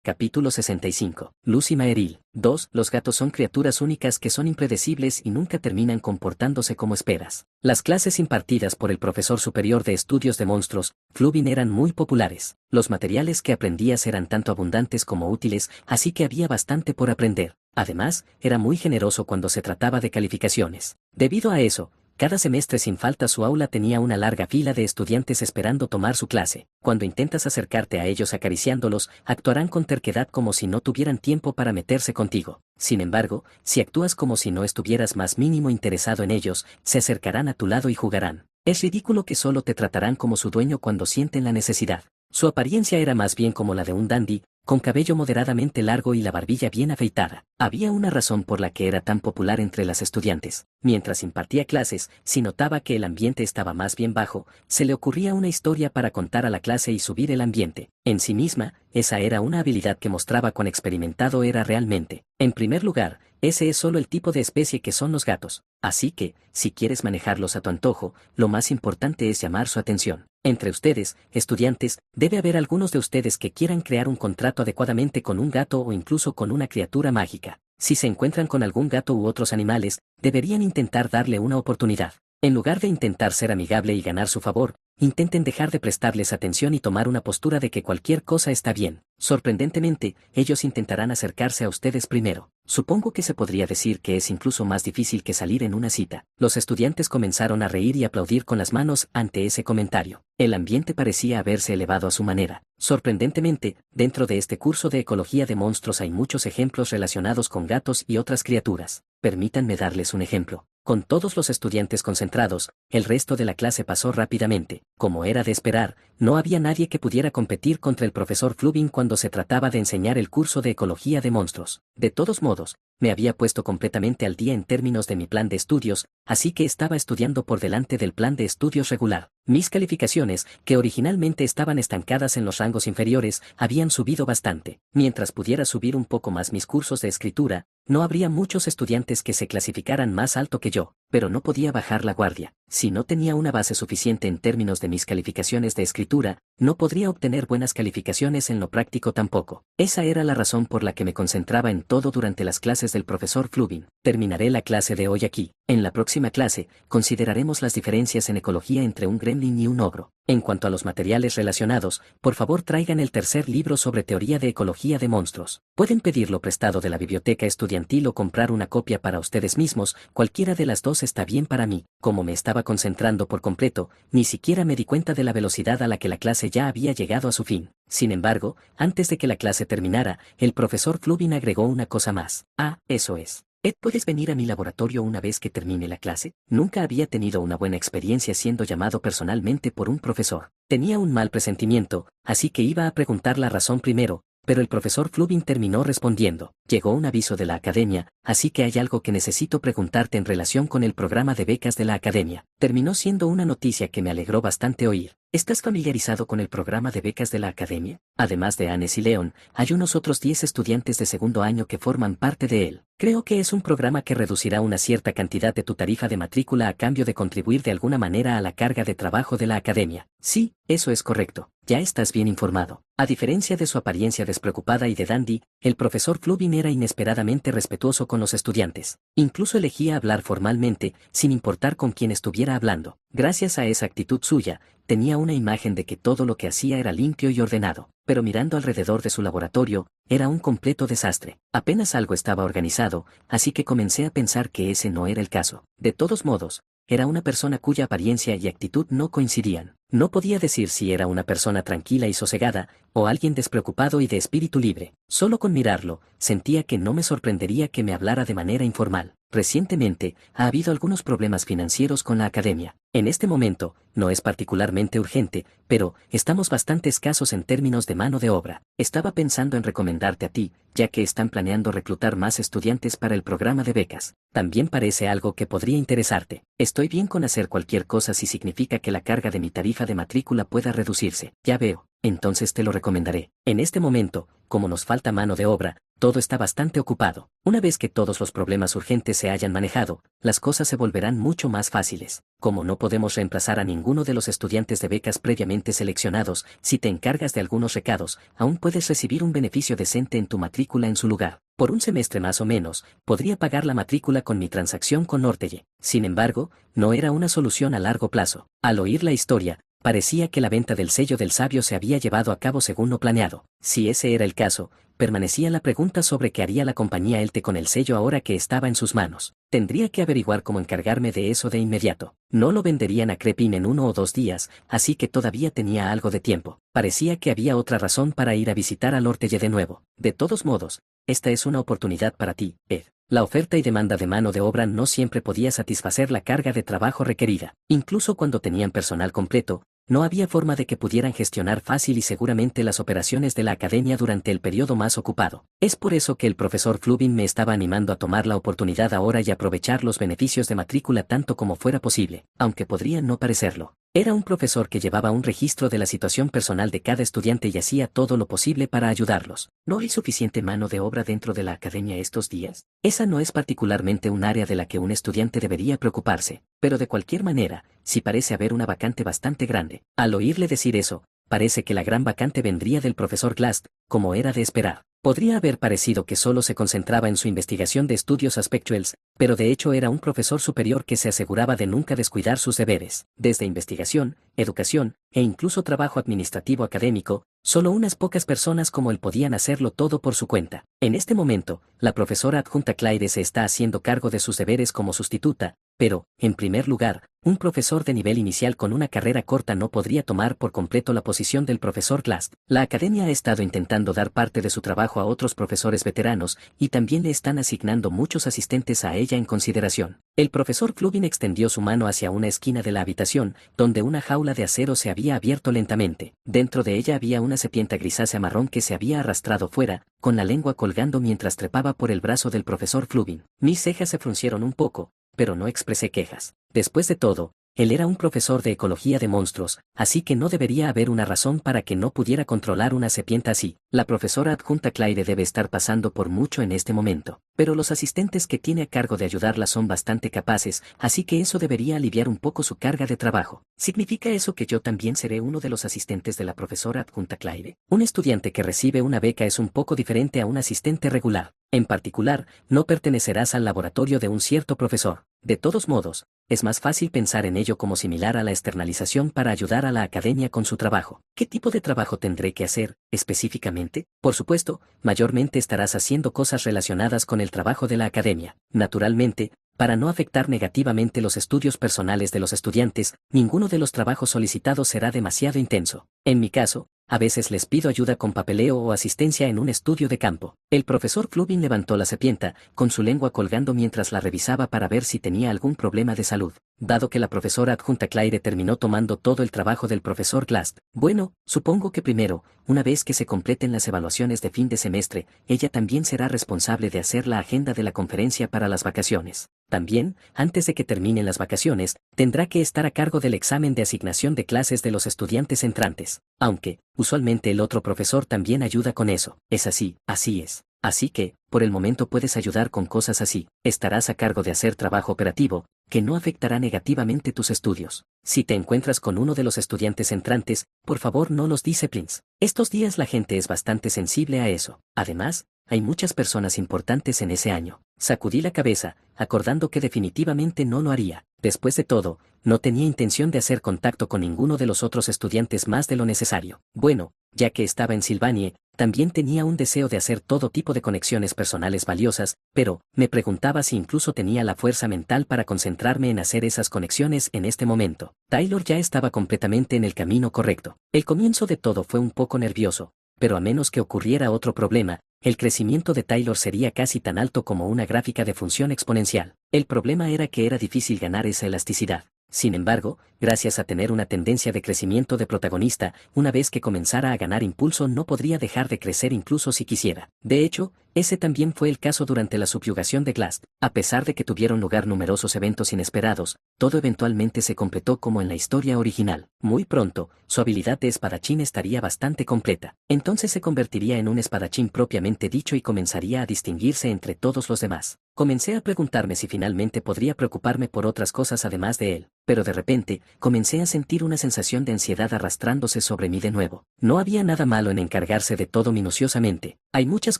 Capítulo 65. Lucy Maeril. 2. Los gatos son criaturas únicas que son impredecibles y nunca terminan comportándose como esperas. Las clases impartidas por el profesor superior de estudios de monstruos, Flubin, eran muy populares. Los materiales que aprendías eran tanto abundantes como útiles, así que había bastante por aprender. Además, era muy generoso cuando se trataba de calificaciones. Debido a eso, cada semestre sin falta su aula tenía una larga fila de estudiantes esperando tomar su clase. Cuando intentas acercarte a ellos acariciándolos, actuarán con terquedad como si no tuvieran tiempo para meterse contigo. Sin embargo, si actúas como si no estuvieras más mínimo interesado en ellos, se acercarán a tu lado y jugarán. Es ridículo que solo te tratarán como su dueño cuando sienten la necesidad. Su apariencia era más bien como la de un dandy, con cabello moderadamente largo y la barbilla bien afeitada. Había una razón por la que era tan popular entre las estudiantes. Mientras impartía clases, si notaba que el ambiente estaba más bien bajo, se le ocurría una historia para contar a la clase y subir el ambiente. En sí misma, esa era una habilidad que mostraba cuán experimentado era realmente. En primer lugar, ese es solo el tipo de especie que son los gatos. Así que, si quieres manejarlos a tu antojo, lo más importante es llamar su atención. Entre ustedes, estudiantes, debe haber algunos de ustedes que quieran crear un contrato adecuadamente con un gato o incluso con una criatura mágica. Si se encuentran con algún gato u otros animales, deberían intentar darle una oportunidad. En lugar de intentar ser amigable y ganar su favor, intenten dejar de prestarles atención y tomar una postura de que cualquier cosa está bien. Sorprendentemente, ellos intentarán acercarse a ustedes primero. Supongo que se podría decir que es incluso más difícil que salir en una cita. Los estudiantes comenzaron a reír y aplaudir con las manos ante ese comentario. El ambiente parecía haberse elevado a su manera. Sorprendentemente, dentro de este curso de ecología de monstruos hay muchos ejemplos relacionados con gatos y otras criaturas. Permítanme darles un ejemplo. Con todos los estudiantes concentrados, el resto de la clase pasó rápidamente. Como era de esperar, no había nadie que pudiera competir contra el profesor Flubin cuando se trataba de enseñar el curso de ecología de monstruos. De todos modos, me había puesto completamente al día en términos de mi plan de estudios, así que estaba estudiando por delante del plan de estudios regular. Mis calificaciones, que originalmente estaban estancadas en los rangos inferiores, habían subido bastante. Mientras pudiera subir un poco más mis cursos de escritura, no habría muchos estudiantes que se clasificaran más alto que yo, pero no podía bajar la guardia. Si no tenía una base suficiente en términos de mis calificaciones de escritura, no podría obtener buenas calificaciones en lo práctico tampoco. Esa era la razón por la que me concentraba en todo durante las clases del profesor Flubin. Terminaré la clase de hoy aquí. En la próxima clase, consideraremos las diferencias en ecología entre un gremlin y un ogro. En cuanto a los materiales relacionados, por favor traigan el tercer libro sobre teoría de ecología de monstruos. Pueden pedirlo prestado de la biblioteca estudiantil o comprar una copia para ustedes mismos, cualquiera de las dos está bien para mí. Como me estaba concentrando por completo, ni siquiera me di cuenta de la velocidad a la que la clase ya había llegado a su fin. Sin embargo, antes de que la clase terminara, el profesor Flubin agregó una cosa más. Ah, eso es. Ed, ¿puedes venir a mi laboratorio una vez que termine la clase? Nunca había tenido una buena experiencia siendo llamado personalmente por un profesor. Tenía un mal presentimiento, así que iba a preguntar la razón primero, pero el profesor Flubin terminó respondiendo. Llegó un aviso de la academia, así que hay algo que necesito preguntarte en relación con el programa de becas de la academia. Terminó siendo una noticia que me alegró bastante oír. ¿Estás familiarizado con el programa de becas de la academia? Además de Anes y Leon, hay unos otros 10 estudiantes de segundo año que forman parte de él. Creo que es un programa que reducirá una cierta cantidad de tu tarifa de matrícula a cambio de contribuir de alguna manera a la carga de trabajo de la academia. Sí, eso es correcto. Ya estás bien informado. A diferencia de su apariencia despreocupada y de dandy, el profesor Flubin era inesperadamente respetuoso con los estudiantes. Incluso elegía hablar formalmente, sin importar con quién estuviera hablando. Gracias a esa actitud suya, tenía una imagen de que todo lo que hacía era limpio y ordenado, pero mirando alrededor de su laboratorio, era un completo desastre. Apenas algo estaba organizado, así que comencé a pensar que ese no era el caso. De todos modos, era una persona cuya apariencia y actitud no coincidían. No podía decir si era una persona tranquila y sosegada, o alguien despreocupado y de espíritu libre. Solo con mirarlo, sentía que no me sorprendería que me hablara de manera informal. Recientemente, ha habido algunos problemas financieros con la academia. En este momento, no es particularmente urgente, pero estamos bastante escasos en términos de mano de obra. Estaba pensando en recomendarte a ti, ya que están planeando reclutar más estudiantes para el programa de becas. También parece algo que podría interesarte. Estoy bien con hacer cualquier cosa si significa que la carga de mi tarifa de matrícula pueda reducirse. Ya veo. entonces te lo recomendaré. En este momento, como nos falta mano de obra, todo está bastante ocupado. Una vez que todos los problemas urgentes se hayan manejado, las cosas se volverán mucho más fáciles. Como no podemos reemplazar a ninguno de los estudiantes de becas previamente seleccionados, si te encargas de algunos recados, aún puedes recibir un beneficio decente en tu matrícula en su lugar. Por un semestre más o menos, podría pagar la matrícula con mi transacción con Norteye. Sin embargo, no era una solución a largo plazo. Al oír la historia, parecía que la venta del sello del sabio se había llevado a cabo según lo planeado. Si ese era el caso, permanecía la pregunta sobre qué haría la compañía ELTE con el sello ahora que estaba en sus manos. Tendría que averiguar cómo encargarme de eso de inmediato. No lo venderían a Crepin en 1 o 2 días, así que todavía tenía algo de tiempo. Parecía que había otra razón para ir a visitar a Norteye de nuevo. De todos modos, esta es una oportunidad para ti, Ed. La oferta y demanda de mano de obra no siempre podía satisfacer la carga de trabajo requerida. Incluso cuando tenían personal completo, no había forma de que pudieran gestionar fácil y seguramente las operaciones de la academia durante el periodo más ocupado. Es por eso que el profesor Flubin me estaba animando a tomar la oportunidad ahora y aprovechar los beneficios de matrícula tanto como fuera posible, aunque podría no parecerlo. Era un profesor que llevaba un registro de la situación personal de cada estudiante y hacía todo lo posible para ayudarlos. ¿No hay suficiente mano de obra dentro de la academia estos días? Esa no es particularmente un área de la que un estudiante debería preocuparse, pero de cualquier manera, sí parece haber una vacante bastante grande. Al oírle decir eso, parece que la gran vacante vendría del profesor Glast, como era de esperar. Podría haber parecido que solo se concentraba en su investigación de estudios aspectuals, pero de hecho era un profesor superior que se aseguraba de nunca descuidar sus deberes. Desde investigación, educación, e incluso trabajo administrativo académico, solo unas pocas personas como él podían hacerlo todo por su cuenta. En este momento, la profesora adjunta Claire se está haciendo cargo de sus deberes como sustituta, pero, en primer lugar, un profesor de nivel inicial con una carrera corta no podría tomar por completo la posición del profesor Glast. La academia ha estado intentando dar parte de su trabajo a otros profesores veteranos y también le están asignando muchos asistentes a ella en consideración. El profesor Flubin extendió su mano hacia una esquina de la habitación, donde una jaula de acero se había abierto lentamente. Dentro de ella había una serpiente grisácea marrón que se había arrastrado fuera, con la lengua colgando mientras trepaba por el brazo del profesor Flubin. Mis cejas se fruncieron un poco, pero no expresé quejas. Después de todo, él era un profesor de ecología de monstruos, así que no debería haber una razón para que no pudiera controlar una serpiente así. La profesora adjunta Claire debe estar pasando por mucho en este momento, pero los asistentes que tiene a cargo de ayudarla son bastante capaces, así que eso debería aliviar un poco su carga de trabajo. ¿Significa eso que yo también seré uno de los asistentes de la profesora adjunta Claire? Un estudiante que recibe una beca es un poco diferente a un asistente regular. En particular, no pertenecerás al laboratorio de un cierto profesor. De todos modos, es más fácil pensar en ello como similar a la externalización para ayudar a la academia con su trabajo. ¿Qué tipo de trabajo tendré que hacer, específicamente? Por supuesto, mayormente estarás haciendo cosas relacionadas con el trabajo de la academia. Naturalmente, para no afectar negativamente los estudios personales de los estudiantes, ninguno de los trabajos solicitados será demasiado intenso. En mi caso, a veces les pido ayuda con papeleo o asistencia en un estudio de campo. El profesor Flubin levantó la serpiente, con su lengua colgando mientras la revisaba para ver si tenía algún problema de salud. Dado que la profesora adjunta Claire terminó tomando todo el trabajo del profesor Glast, bueno, supongo que primero, una vez que se completen las evaluaciones de fin de semestre, ella también será responsable de hacer la agenda de la conferencia para las vacaciones. También, antes de que terminen las vacaciones, tendrá que estar a cargo del examen de asignación de clases de los estudiantes entrantes. Aunque, usualmente el otro profesor también ayuda con eso. Es así, así es. Así que, por el momento puedes ayudar con cosas así. Estarás a cargo de hacer trabajo operativo, que no afectará negativamente tus estudios. Si te encuentras con uno de los estudiantes entrantes, por favor no los disciplines. Estos días la gente es bastante sensible a eso. Además, hay muchas personas importantes en ese año. Sacudí la cabeza, acordando que definitivamente no lo haría. Después de todo, no tenía intención de hacer contacto con ninguno de los otros estudiantes más de lo necesario. Bueno, ya que estaba en Sylvanie, también tenía un deseo de hacer todo tipo de conexiones personales valiosas, pero, me preguntaba si incluso tenía la fuerza mental para concentrarme en hacer esas conexiones en este momento. Taylor ya estaba completamente en el camino correcto. El comienzo de todo fue un poco nervioso, pero a menos que ocurriera otro problema, el crecimiento de Taylor sería casi tan alto como una gráfica de función exponencial. El problema era que era difícil ganar esa elasticidad. Sin embargo, gracias a tener una tendencia de crecimiento de protagonista, una vez que comenzara a ganar impulso no podría dejar de crecer incluso si quisiera. De hecho, ese también fue el caso durante la subyugación de Glast. A pesar de que tuvieron lugar numerosos eventos inesperados, todo eventualmente se completó como en la historia original. Muy pronto, su habilidad de espadachín estaría bastante completa. Entonces se convertiría en un espadachín propiamente dicho y comenzaría a distinguirse entre todos los demás. Comencé a preguntarme si finalmente podría preocuparme por otras cosas además de él, pero de repente, comencé a sentir una sensación de ansiedad arrastrándose sobre mí de nuevo. No había nada malo en encargarse de todo minuciosamente. Hay muchas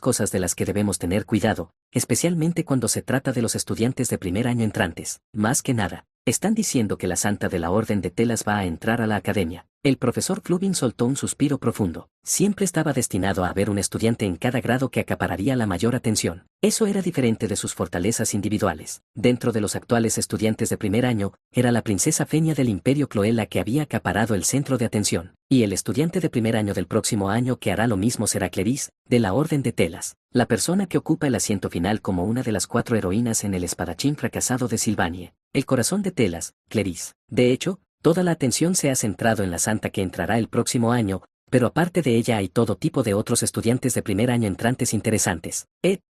cosas de las que debemos tener cuidado, especialmente cuando se trata de los estudiantes de primer año entrantes. Más que nada, están diciendo que la santa de la Orden de Telas va a entrar a la academia. El profesor Flubin soltó un suspiro profundo. Siempre estaba destinado a haber un estudiante en cada grado que acapararía la mayor atención. Eso era diferente de sus fortalezas individuales. Dentro de los actuales estudiantes de primer año, era la princesa Fenia del Imperio Cloel la que había acaparado el centro de atención. Y el estudiante de primer año del próximo año que hará lo mismo será Cleris, de la Orden de Telas, la persona que ocupa el asiento final como una de las 4 heroínas en el espadachín fracasado de Sylvanie. El corazón de Telas, Cleris. De hecho, toda la atención se ha centrado en la santa que entrará el próximo año, pero aparte de ella hay todo tipo de otros estudiantes de primer año entrantes interesantes.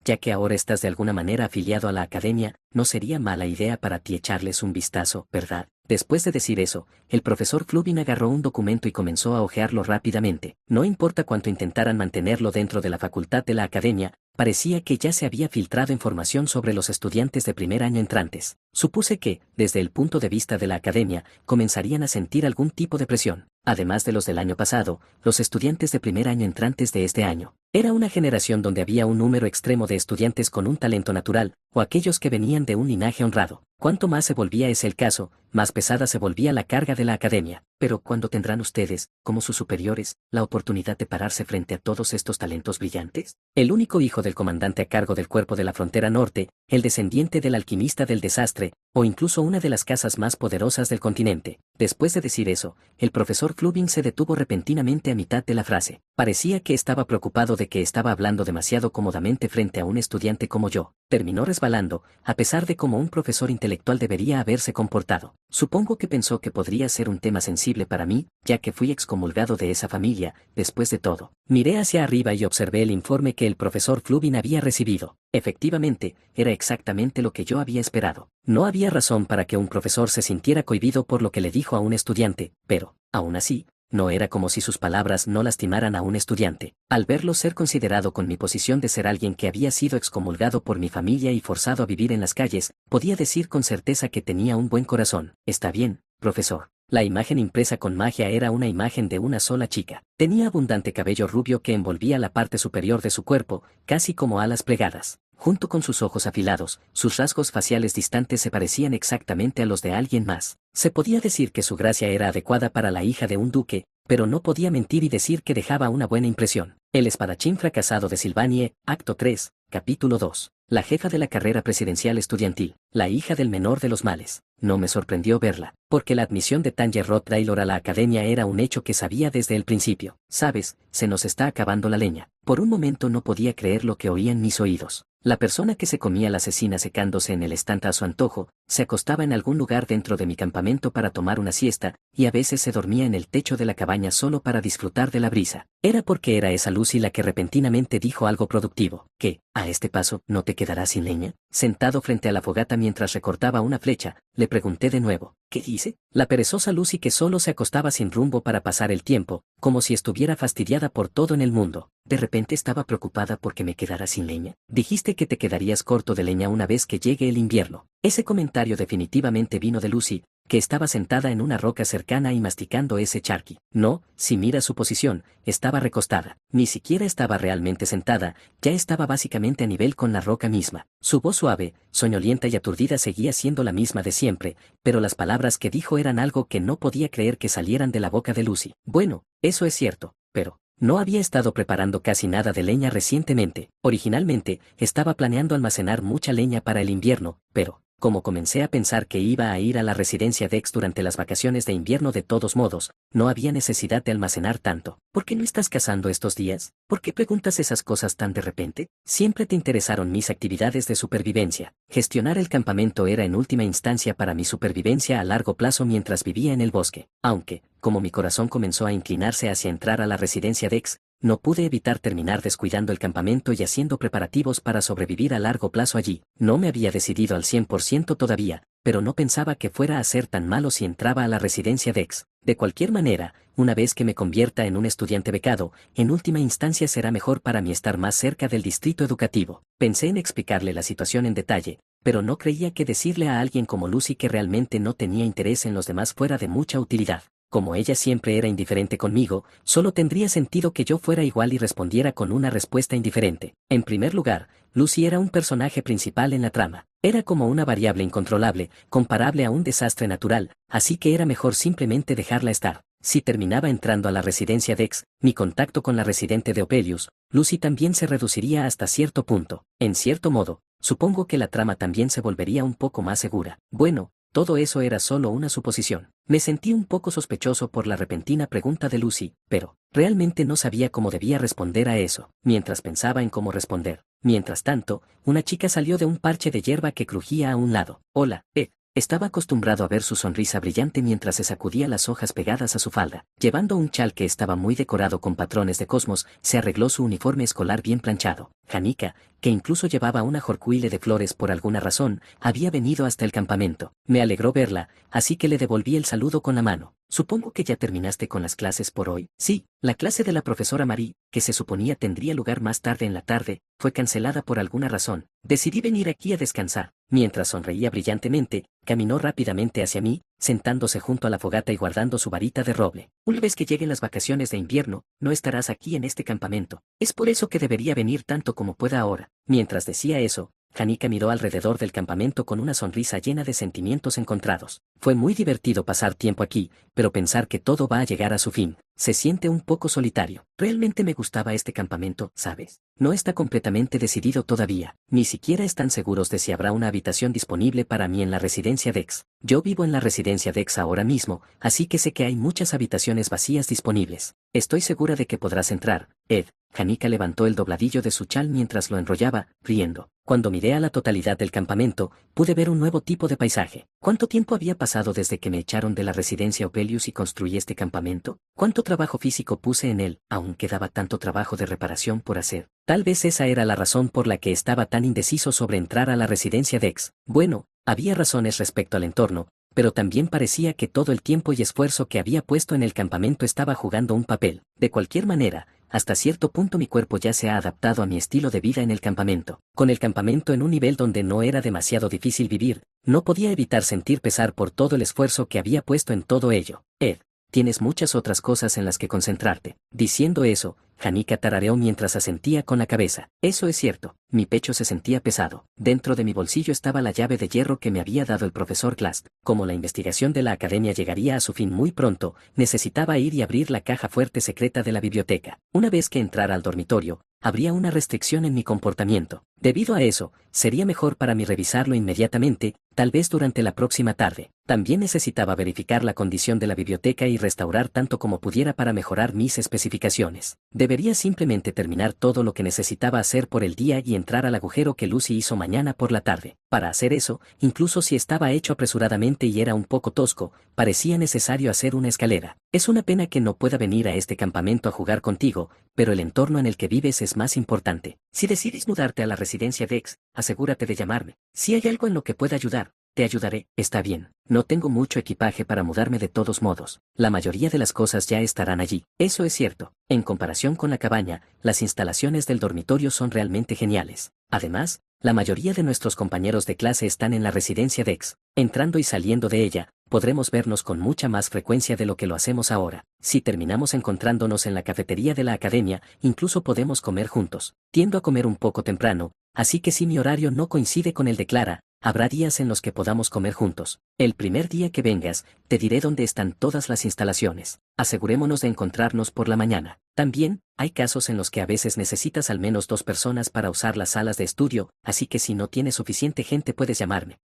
Ya que ahora estás de alguna manera afiliado a la academia, no sería mala idea para ti echarles un vistazo, ¿verdad? Después de decir eso, el profesor Flubin agarró un documento y comenzó a hojearlo rápidamente. No importa cuánto intentaran mantenerlo dentro de la facultad de la academia, parecía que ya se había filtrado información sobre los estudiantes de primer año entrantes. Supuse que, desde el punto de vista de la academia, comenzarían a sentir algún tipo de presión. Además de los del año pasado, los estudiantes de primer año entrantes de este año. Era una generación donde había un número extremo de estudiantes con un talento natural, o aquellos que venían de un linaje honrado. Cuanto más se volvía ese el caso, más pesada se volvía la carga de la academia. Pero ¿cuándo tendrán ustedes, como sus superiores, la oportunidad de pararse frente a todos estos talentos brillantes? El único hijo del comandante a cargo del cuerpo de la frontera norte, el descendiente del alquimista del desastre, o incluso una de las casas más poderosas del continente. Después de decir eso, el profesor Flubin se detuvo repentinamente a mitad de la frase. Parecía que estaba preocupado de que estaba hablando demasiado cómodamente frente a un estudiante como yo. Terminó resbalando, a pesar de cómo un profesor intelectual debería haberse comportado. Supongo que pensó que podría ser un tema sensible para mí, ya que fui excomulgado de esa familia. Después de todo, miré hacia arriba y observé el informe que el profesor Flubin había recibido. Efectivamente, era exactamente lo que yo había esperado. No había razón para que un profesor se sintiera cohibido por lo que le dijo a un estudiante, pero, aún así, no era como si sus palabras no lastimaran a un estudiante. Al verlo ser considerado con mi posición de ser alguien que había sido excomulgado por mi familia y forzado a vivir en las calles, podía decir con certeza que tenía un buen corazón. Está bien, profesor. La imagen impresa con magia era una imagen de una sola chica. Tenía abundante cabello rubio que envolvía la parte superior de su cuerpo, casi como alas plegadas. Junto con sus ojos afilados, sus rasgos faciales distantes se parecían exactamente a los de alguien más. Se podía decir que su gracia era adecuada para la hija de un duque, pero no podía mentir y decir que dejaba una buena impresión. El espadachín fracasado de Sylvanie, Acto 3, Capítulo 2. La jefa de la carrera presidencial estudiantil, la hija del menor de los males. No me sorprendió verla, porque la admisión de Tanger Roth Taylor a la academia era un hecho que sabía desde el principio. Sabes, se nos está acabando la leña. Por un momento no podía creer lo que oían mis oídos. La persona que se comía la asesina secándose en el estante a su antojo, se acostaba en algún lugar dentro de mi campamento para tomar una siesta, y a veces se dormía en el techo de la cabaña solo para disfrutar de la brisa. Era porque era esa Lucy la que repentinamente dijo algo productivo. ¿Qué? ¿A este paso no te quedarás sin leña? Sentado frente a la fogata mientras recortaba una flecha, le pregunté de nuevo. ¿Qué dice? La perezosa Lucy que solo se acostaba sin rumbo para pasar el tiempo, como si estuviera fastidiada por todo en el mundo. De repente estaba preocupada porque me quedara sin leña. Dijiste que te quedarías corto de leña una vez que llegue el invierno. Ese comentario definitivamente vino de Lucy, que estaba sentada en una roca cercana y masticando ese charqui. No, si mira su posición, estaba recostada. Ni siquiera estaba realmente sentada, ya estaba básicamente a nivel con la roca misma. Su voz suave, soñolienta y aturdida seguía siendo la misma de siempre, pero las palabras que dijo eran algo que no podía creer que salieran de la boca de Lucy. Bueno, eso es cierto, pero no había estado preparando casi nada de leña recientemente. Originalmente, estaba planeando almacenar mucha leña para el invierno, pero Como comencé a pensar que iba a ir a la residencia Dex durante las vacaciones de invierno de todos modos, no había necesidad de almacenar tanto. ¿Por qué no estás cazando estos días? ¿Por qué preguntas esas cosas tan de repente? Siempre te interesaron mis actividades de supervivencia. Gestionar el campamento era en última instancia para mi supervivencia a largo plazo mientras vivía en el bosque. Aunque, como mi corazón comenzó a inclinarse hacia entrar a la residencia Dex, no pude evitar terminar descuidando el campamento y haciendo preparativos para sobrevivir a largo plazo allí. No me había decidido al 100% todavía, pero no pensaba que fuera a ser tan malo si entraba a la residencia Dex. De cualquier manera, una vez que me convierta en un estudiante becado, en última instancia será mejor para mí estar más cerca del distrito educativo. Pensé en explicarle la situación en detalle, pero no creía que decirle a alguien como Lucy que realmente no tenía interés en los demás fuera de mucha utilidad. Como ella siempre era indiferente conmigo, solo tendría sentido que yo fuera igual y respondiera con una respuesta indiferente. En primer lugar, Lucy era un personaje principal en la trama. Era como una variable incontrolable, comparable a un desastre natural, así que era mejor simplemente dejarla estar. Si terminaba entrando a la residencia Dex, mi contacto con la residente de Opelius, Lucy también se reduciría hasta cierto punto. En cierto modo, supongo que la trama también se volvería un poco más segura. Bueno, todo eso era solo una suposición. Me sentí un poco sospechoso por la repentina pregunta de Lucy, pero realmente no sabía cómo debía responder a eso, mientras pensaba en cómo responder. Mientras tanto, una chica salió de un parche de hierba que crujía a un lado. Hola, Ed. Estaba acostumbrado a ver su sonrisa brillante mientras se sacudía las hojas pegadas a su falda. Llevando un chal que estaba muy decorado con patrones de cosmos, se arregló su uniforme escolar bien planchado. Janica, que incluso llevaba una jorcuile de flores por alguna razón, había venido hasta el campamento. Me alegró verla, así que le devolví el saludo con la mano. Supongo que ya terminaste con las clases por hoy. Sí, la clase de la profesora Marie, que se suponía tendría lugar más tarde en la tarde, fue cancelada por alguna razón. Decidí venir aquí a descansar. Mientras sonreía brillantemente, caminó rápidamente hacia mí, sentándose junto a la fogata y guardando su varita de roble. Una vez que lleguen las vacaciones de invierno, no estarás aquí en este campamento. Es por eso que debería venir tanto como pueda ahora. Mientras decía eso, Janica miró alrededor del campamento con una sonrisa llena de sentimientos encontrados. Fue muy divertido pasar tiempo aquí, pero pensar que todo va a llegar a su fin, se siente un poco solitario. Realmente me gustaba este campamento, ¿sabes? No está completamente decidido todavía, ni siquiera están seguros de si habrá una habitación disponible para mí en la residencia Dex. Yo vivo en la residencia Dex ahora mismo, así que sé que hay muchas habitaciones vacías disponibles. Estoy segura de que podrás entrar, Ed. Janica levantó el dobladillo de su chal mientras lo enrollaba, riendo. Cuando miré a la totalidad del campamento, pude ver un nuevo tipo de paisaje. ¿Cuánto tiempo había pasado desde que me echaron de la residencia Opelius y construí este campamento? ¿Cuánto trabajo físico puse en él? Aún quedaba tanto trabajo de reparación por hacer. Tal vez esa era la razón por la que estaba tan indeciso sobre entrar a la residencia Dex. Bueno, había razones respecto al entorno, pero también parecía que todo el tiempo y esfuerzo que había puesto en el campamento estaba jugando un papel. De cualquier manera, hasta cierto punto mi cuerpo ya se ha adaptado a mi estilo de vida en el campamento. Con el campamento en un nivel donde no era demasiado difícil vivir, no podía evitar sentir pesar por todo el esfuerzo que había puesto en todo ello. Ed, tienes muchas otras cosas en las que concentrarte. Diciendo eso, Janica tarareó mientras asentía con la cabeza. Eso es cierto, mi pecho se sentía pesado. Dentro de mi bolsillo estaba la llave de hierro que me había dado el profesor Clast. Como la investigación de la academia llegaría a su fin muy pronto, necesitaba ir y abrir la caja fuerte secreta de la biblioteca. Una vez que entrara al dormitorio, habría una restricción en mi comportamiento. Debido a eso, sería mejor para mí revisarlo inmediatamente, tal vez durante la próxima tarde. También necesitaba verificar la condición de la biblioteca y restaurar tanto como pudiera para mejorar mis especificaciones. Debería simplemente terminar todo lo que necesitaba hacer por el día y entrar al agujero que Lucy hizo mañana por la tarde. Para hacer eso, incluso si estaba hecho apresuradamente y era un poco tosco, parecía necesario hacer una escalera. Es una pena que no pueda venir a este campamento a jugar contigo, pero el entorno en el que vives es más importante. Si decides mudarte a la residencia Dex, asegúrate de llamarme. Si hay algo en lo que pueda ayudar, te ayudaré. Está bien, no tengo mucho equipaje para mudarme de todos modos. La mayoría de las cosas ya estarán allí. Eso es cierto. En comparación con la cabaña, las instalaciones del dormitorio son realmente geniales. Además, la mayoría de nuestros compañeros de clase están en la residencia Dex. Entrando y saliendo de ella, podremos vernos con mucha más frecuencia de lo que lo hacemos ahora. Si terminamos encontrándonos en la cafetería de la academia, incluso podemos comer juntos. Tiendo a comer un poco temprano, así que si mi horario no coincide con el de Clara, habrá días en los que podamos comer juntos. El primer día que vengas, te diré dónde están todas las instalaciones. Asegurémonos de encontrarnos por la mañana. También, hay casos en los que a veces necesitas al menos 2 personas para usar las salas de estudio, así que si no tienes suficiente gente puedes llamarme.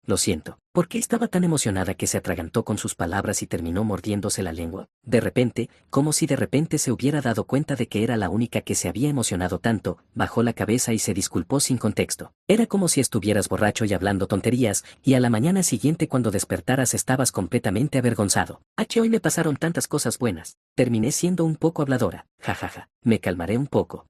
Lo siento. ¿Por qué estaba tan emocionada que se atragantó con sus palabras y terminó mordiéndose la lengua? De repente, como si de repente se hubiera dado cuenta de que era la única que se había emocionado tanto, bajó la cabeza y se disculpó sin contexto. Era como si estuvieras borracho y hablando tonterías, y a la mañana siguiente cuando despertaras estabas completamente avergonzado. Hoy me pasaron tantas cosas buenas. Terminé siendo un poco habladora. Jajaja. Me calmaré un poco.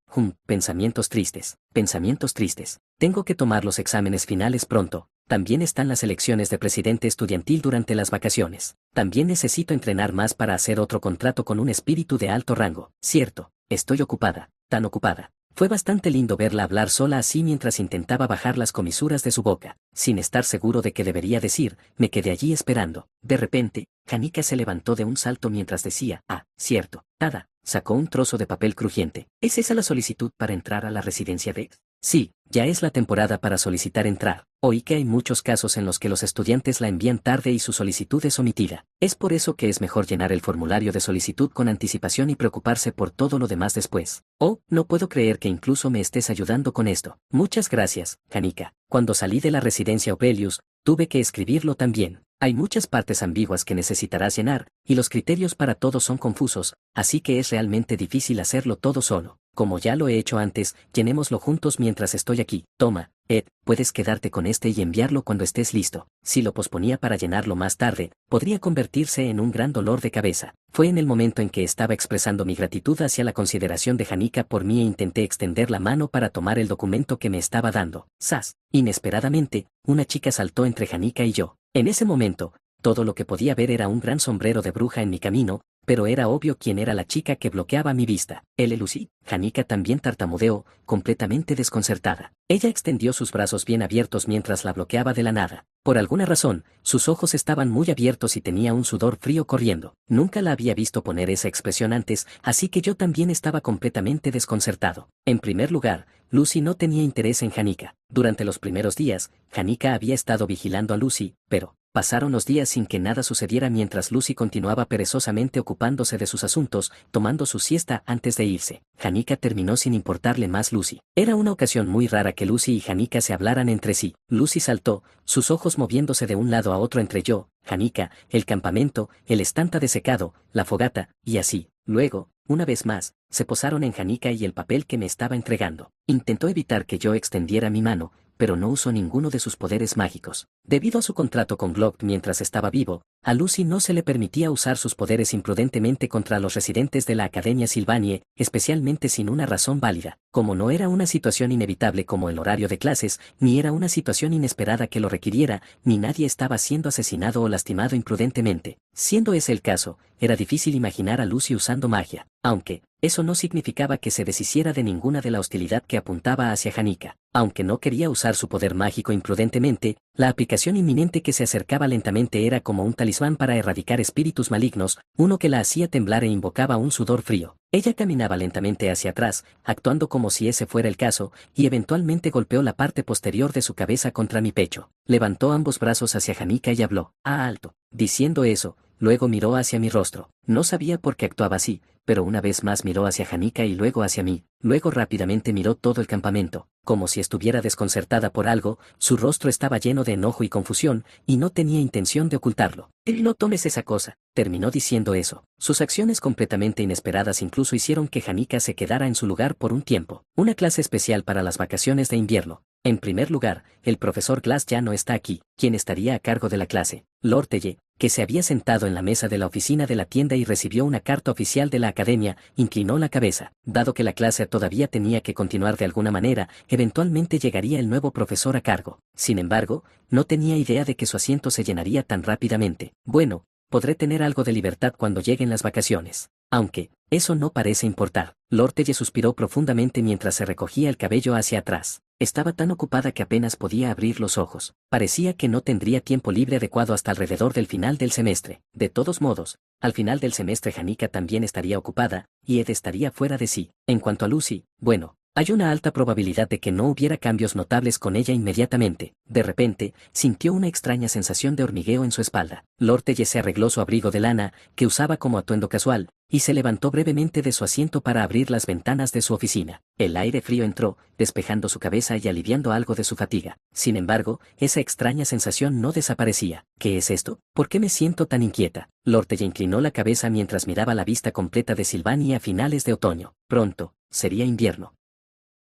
Pensamientos tristes. Pensamientos tristes. Tengo que tomar los exámenes finales pronto. También están las elecciones de presidente estudiantil durante las vacaciones. También necesito entrenar más para hacer otro contrato con un espíritu de alto rango. Cierto, estoy ocupada, tan ocupada. Fue bastante lindo verla hablar sola así mientras intentaba bajar las comisuras de su boca. Sin estar seguro de qué debería decir, me quedé allí esperando. De repente, Janica se levantó de un salto mientras decía, cierto, Tada. Sacó un trozo de papel crujiente. ¿Es esa la solicitud para entrar a la residencia de? Sí, ya es la temporada para solicitar entrar. Oí que hay muchos casos en los que los estudiantes la envían tarde y su solicitud es omitida. Es por eso que es mejor llenar el formulario de solicitud con anticipación y preocuparse por todo lo demás después. No puedo creer que incluso me estés ayudando con esto. Muchas gracias, Janica. Cuando salí de la residencia Opelius, tuve que escribirlo también. Hay muchas partes ambiguas que necesitarás llenar, y los criterios para todos son confusos, así que es realmente difícil hacerlo todo solo. Como ya lo he hecho antes, llenémoslo juntos mientras estoy aquí. Toma, Ed, puedes quedarte con este y enviarlo cuando estés listo. Si lo posponía para llenarlo más tarde, podría convertirse en un gran dolor de cabeza. Fue en el momento en que estaba expresando mi gratitud hacia la consideración de Janica por mí e intenté extender la mano para tomar el documento que me estaba dando. ¡Zas! Inesperadamente, una chica saltó entre Janica y yo. En ese momento, todo lo que podía ver era un gran sombrero de bruja en mi camino, pero era obvio quién era la chica que bloqueaba mi vista. Lucy. Janica también tartamudeó, completamente desconcertada. Ella extendió sus brazos bien abiertos mientras la bloqueaba de la nada. Por alguna razón, sus ojos estaban muy abiertos y tenía un sudor frío corriendo. Nunca la había visto poner esa expresión antes, así que yo también estaba completamente desconcertado. En primer lugar, Lucy no tenía interés en Janica. Durante los primeros días, Janica había estado vigilando a Lucy, pero pasaron los días sin que nada sucediera mientras Lucy continuaba perezosamente ocupándose de sus asuntos, tomando su siesta antes de irse. Janica terminó sin importarle más Lucy. Era una ocasión muy rara que Lucy y Janica se hablaran entre sí. Lucy saltó, sus ojos moviéndose de un lado a otro entre yo, Janica, el campamento, el estanta de secado, la fogata, y así. Luego, una vez más, se posaron en Janica y el papel que me estaba entregando. Intentó evitar que yo extendiera mi mano, pero no usó ninguno de sus poderes mágicos. Debido a su contrato con Glock mientras estaba vivo, a Lucy no se le permitía usar sus poderes imprudentemente contra los residentes de la Academia Sylvanie, especialmente sin una razón válida. Como no era una situación inevitable como el horario de clases, ni era una situación inesperada que lo requiriera, ni nadie estaba siendo asesinado o lastimado imprudentemente. Siendo ese el caso, era difícil imaginar a Lucy usando magia, aunque eso no significaba que se deshiciera de ninguna de la hostilidad que apuntaba hacia Janica. Aunque no quería usar su poder mágico imprudentemente, la aplicación inminente que se acercaba lentamente era como un talismán para erradicar espíritus malignos, uno que la hacía temblar e invocaba un sudor frío. Ella caminaba lentamente hacia atrás, actuando como si ese fuera el caso, y eventualmente golpeó la parte posterior de su cabeza contra mi pecho. Levantó ambos brazos hacia Janica y habló, alto. Diciendo eso, luego miró hacia mi rostro. No sabía por qué actuaba así, pero una vez más miró hacia Janica y luego hacia mí. Luego rápidamente miró todo el campamento, como si estuviera desconcertada por algo, su rostro estaba lleno de enojo y confusión, y no tenía intención de ocultarlo. No tomes esa cosa, terminó diciendo eso. Sus acciones completamente inesperadas incluso hicieron que Janica se quedara en su lugar por un tiempo. Una clase especial para las vacaciones de invierno. En primer lugar, el profesor Glass ya no está aquí, quien estaría a cargo de la clase. Lord Telle, que se había sentado en la mesa de la oficina de la tienda y recibió una carta oficial de la academia, inclinó la cabeza. Dado que la clase todavía tenía que continuar de alguna manera, eventualmente llegaría el nuevo profesor a cargo. Sin embargo, no tenía idea de que su asiento se llenaría tan rápidamente. Bueno, podré tener algo de libertad cuando lleguen las vacaciones. Aunque, eso no parece importar. Lord Telle suspiró profundamente mientras se recogía el cabello hacia atrás. Estaba tan ocupada que apenas podía abrir los ojos. Parecía que no tendría tiempo libre adecuado hasta alrededor del final del semestre. De todos modos, al final del semestre Janica también estaría ocupada, y Ed estaría fuera de sí. En cuanto a Lucy, bueno, Hay una alta probabilidad de que no hubiera cambios notables con ella inmediatamente. De repente, sintió una extraña sensación de hormigueo en su espalda. Lord Telle se arregló su abrigo de lana, que usaba como atuendo casual, y se levantó brevemente de su asiento para abrir las ventanas de su oficina. El aire frío entró, despejando su cabeza y aliviando algo de su fatiga. Sin embargo, esa extraña sensación no desaparecía. ¿Qué es esto? ¿Por qué me siento tan inquieta? Lord Telle inclinó la cabeza mientras miraba la vista completa de Silvania a finales de otoño. Pronto, sería invierno.